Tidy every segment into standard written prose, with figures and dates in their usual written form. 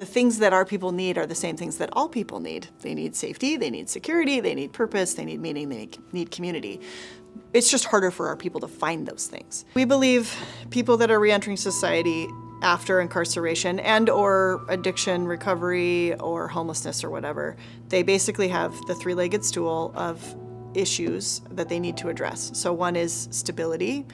The things that our people need are the same things that all people need. They need safety, they need security, they need purpose, they need meaning, they need community. It's just harder for our people to find those things. We believe people that are reentering society after incarceration and or addiction recovery or homelessness or whatever, they basically have the three-legged stool of issues that they need to address. So one is stability,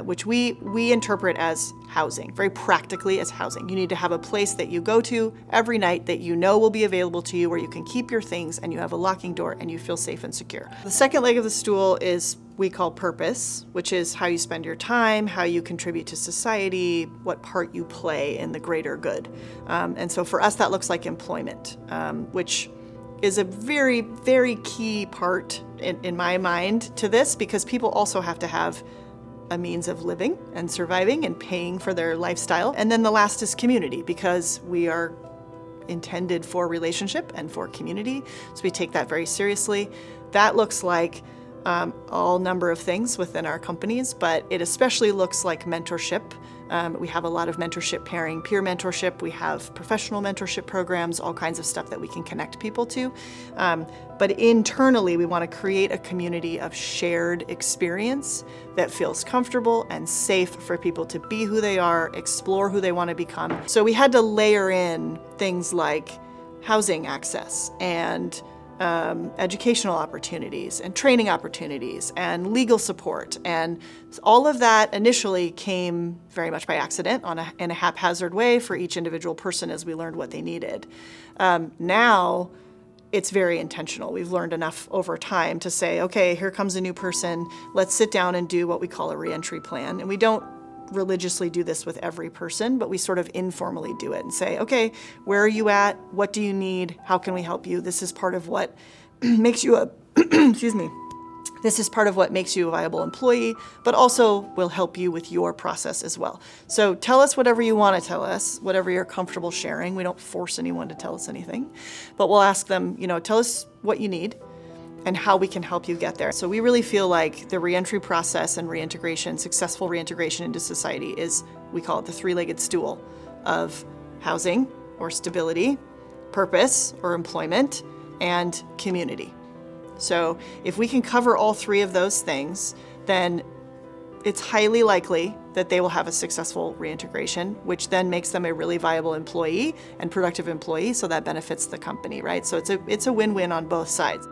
which we interpret as housing, very practically as housing. You need to have a place that you go to every night that you know will be available to you, where you can keep your things and you have a locking door and you feel safe and secure. The second leg of the stool is we call purpose, which is how you spend your time, how you contribute to society, what part you play in the greater good. And so for us, that looks like employment, which is a very, very key part in my mind to this, because people also have to have a means of living and surviving and paying for their lifestyle. And then the last is community, because we are intended for relationship and for community. So we take that very seriously. That looks like all number of things within our companies, but it especially looks like mentorship. We have a lot of mentorship pairing, peer mentorship. We have professional mentorship programs, all kinds of stuff that we can connect people to. But internally, we want to create a community of shared experience that feels comfortable and safe for people to be who they are, explore who they want to become. So we had to layer in things like housing access and educational opportunities and training opportunities and legal support. And all of that initially came very much by accident in a haphazard way for each individual person as we learned what they needed. Now it's very intentional. We've learned enough over time to say, okay, here comes a new person. Let's sit down and do what we call a reentry plan. And we don't religiously do this with every person, but we sort of informally do it and say, okay, where are you at? What do you need? How can we help you? This is part of what makes you a, excuse me, this is part of what makes you a viable employee, but also will help you with your process as well. So tell us whatever you want to tell us, whatever you're comfortable sharing. We don't force anyone to tell us anything, but we'll ask them, tell us what you need and how we can help you get there. So we really feel like the reentry process and reintegration, successful reintegration into society is, we call it the three-legged stool of housing or stability, purpose or employment, and community. So if we can cover all three of those things, then it's highly likely that they will have a successful reintegration, which then makes them a really viable employee and productive employee, so that benefits the company, right? So it's a win-win on both sides.